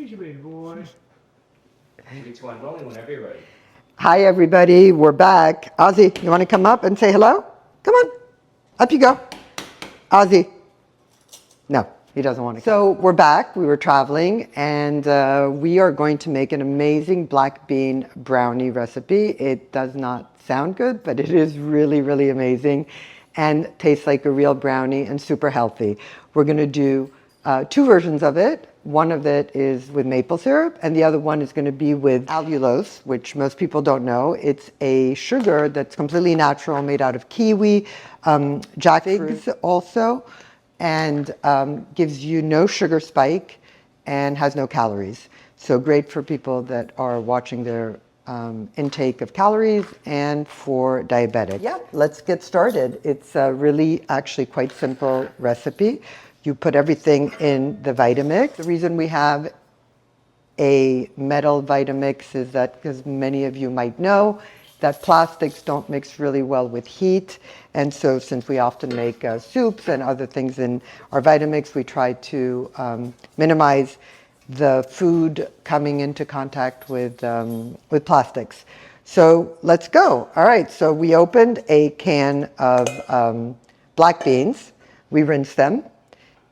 Easy, baby boy. 3, 2, 1, rolling whenever you're ready. Hi, everybody. We're back. Ozzy, you want to come up and say hello? Come on. Up you go. Ozzy. No, he doesn't want to come. So we're back. We were traveling, and we are going to make an amazing black bean brownie recipe. It does not sound good, but it is really, really amazing and tastes like a real brownie and super healthy. We're going to do two versions of it. One of it is with maple syrup, and the other one is going to be with allulose, which most people don't know. It's a sugar that's completely natural, made out of kiwi, jackfruit also, and gives you no sugar spike and has no calories. So great for people that are watching their intake of calories and for diabetics. Yeah, let's get started. It's a really actually quite simple recipe. You put everything in the Vitamix. The reason we have a metal Vitamix is that, because many of you might know, that plastics don't mix really well with heat. And so since we often make soups and other things in our Vitamix, we try to minimize the food coming into contact with plastics. So let's go. All right, so we opened a can of black beans. We rinsed them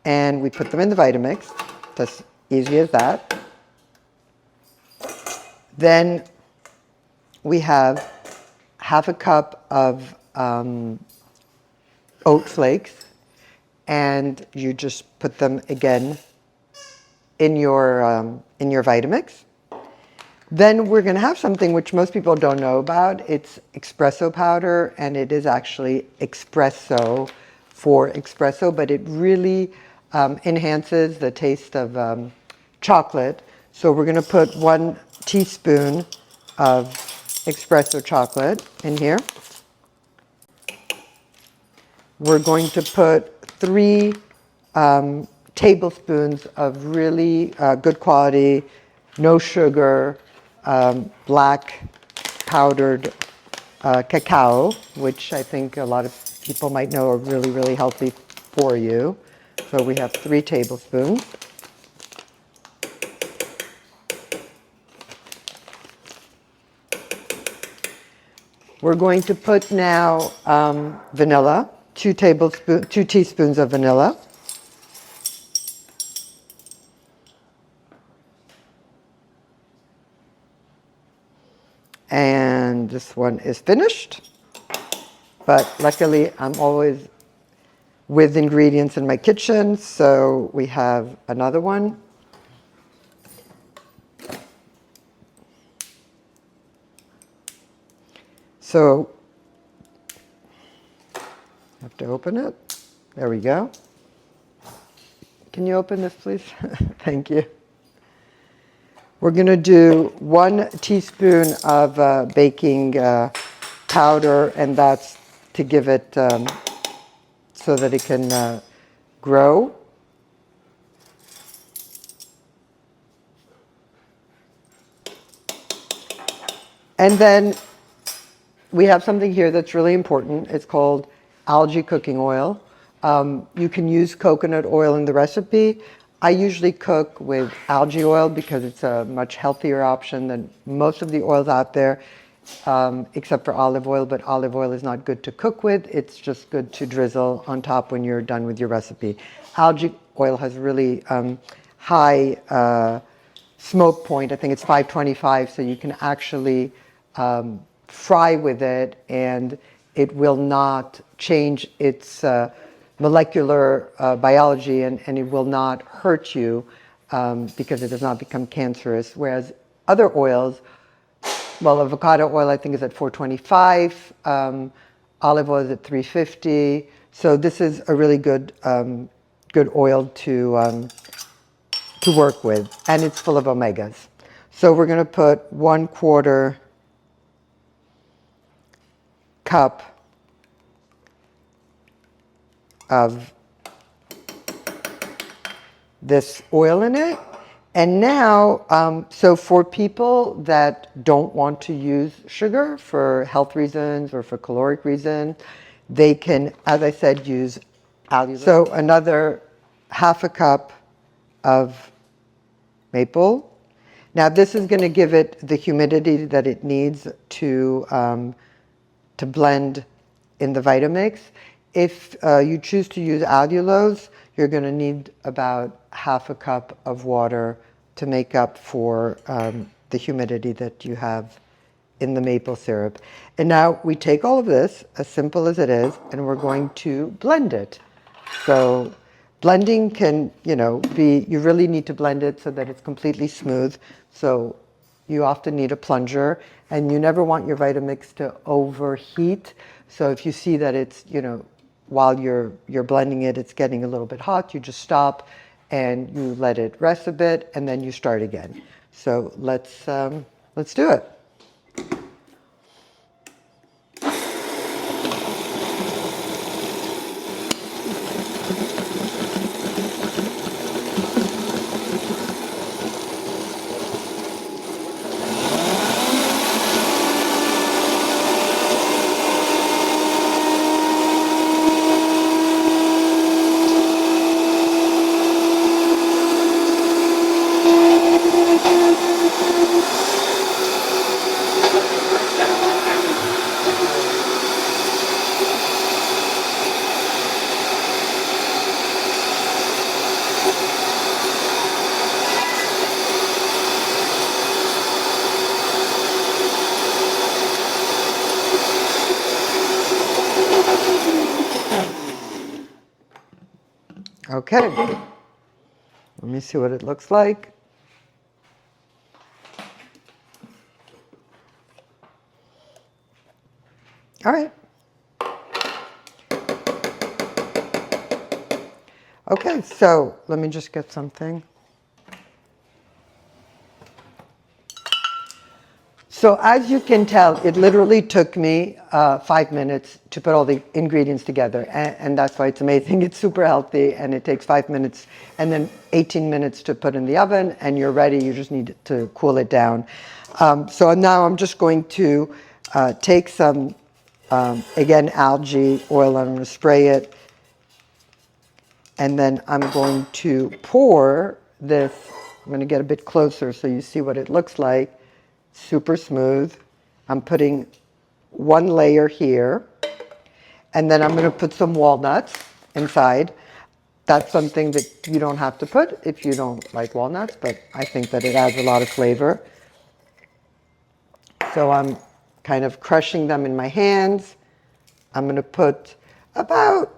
and we put them in the Vitamix. That's easy as that. Then we have half a cup of oat flakes, and you just put them again in your Vitamix. Then we're going to have something which most people don't know about. It's espresso powder, and it is actually espresso for espresso, but it really enhances the taste of chocolate. So we're going to put 1 teaspoon of espresso chocolate in here. We're going to put 3 tablespoons of really good quality, no sugar, black powdered cacao, which I think a lot of people might know are really, really healthy for you. So we have 3 tablespoons. We're going to put now vanilla, 2 teaspoons of vanilla. And this one is finished. But luckily, I'm always with ingredients in my kitchen, so we have another one. So, I have to open it. There we go. Can you open this, please? Thank you. We're going to do 1 teaspoon of baking powder, and that's to give it so that it can grow. And then we have something here that's really important. It's called algae cooking oil. You can use coconut oil in the recipe. I usually cook with algae oil because it's a much healthier option than most of the oils out there, except for olive oil, but olive oil is not good to cook with. It's just good to drizzle on top when you're done with your recipe. Algae oil has really high smoke point. I think it's 525, so you can actually fry with it, and it will not change its molecular biology, and it will not hurt you because it does not become cancerous. Whereas other oils, well, avocado oil I think is at 425, olive oil is at 350. So this is a really good good oil to work with, and it's full of omegas. So we're going to put 1/4 cup of this oil in it. And now, so for people that don't want to use sugar for health reasons or for caloric reasons, they can, as I said, use allulose. So another half a cup of maple. Now this is going to give it the humidity that it needs to blend in the Vitamix. If you choose to use allulose, you're going to need about half a cup of water to make up for the humidity that you have in the maple syrup. And now we take all of this, as simple as it is, and we're going to blend it. So blending can, you really need to blend it so that it's completely smooth. So you often need a plunger, and you never want your Vitamix to overheat. So if you see that it's, while you're blending it, it's getting a little bit hot, you just stop and you let it rest a bit, and then you start again. So let's do it. Okay, let me see what it looks like. All right. Okay, so let me just get something. So as you can tell, it literally took me 5 minutes to put all the ingredients together. And that's why it's amazing. It's super healthy, and it takes 5 minutes and then 18 minutes to put in the oven, and you're ready. You just need to cool it down. So now I'm just going to take some, again, algae oil. I'm going to spray it. And then I'm going to pour this. I'm going to get a bit closer so you see what it looks like. Super smooth. I'm putting one layer here, and then I'm going to put some walnuts inside. That's something that you don't have to put if you don't like walnuts, but I think that it adds a lot of flavor. So I'm kind of crushing them in my hands. I'm going to put about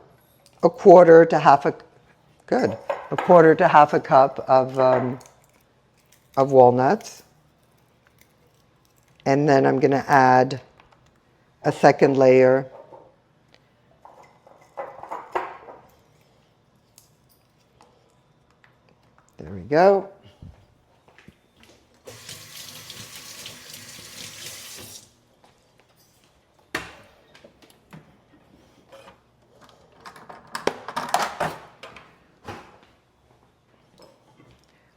a quarter to half a cup of walnuts. And then I'm going to add a second layer. There we go.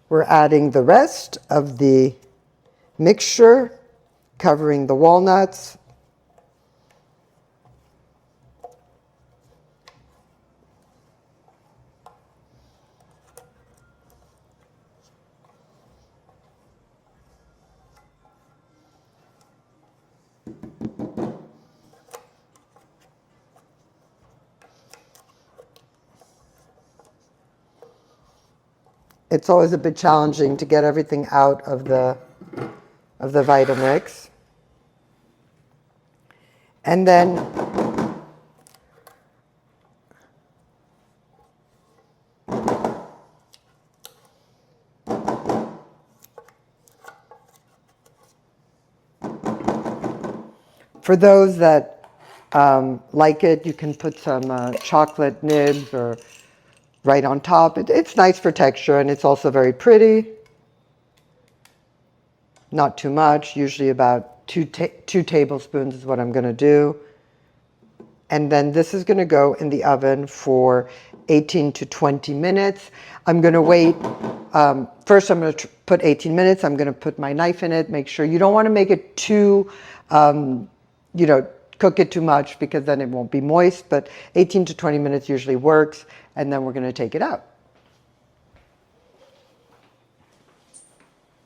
We're adding the rest of the mixture, covering the walnuts. It's always a bit challenging to get everything out of the Vitamix. And then for those that like it, you can put some chocolate nibs or right on top. It's nice for texture, and it's also very pretty. Not too much, usually about two tablespoons is what I'm going to do. And then this is going to go in the oven for 18 to 20 minutes. I'm going to wait. First, I'm going to put 18 minutes. I'm going to put my knife in it. Make sure you don't want to make it too, cook it too much, because then it won't be moist. But 18 to 20 minutes usually works. And then we're going to take it out.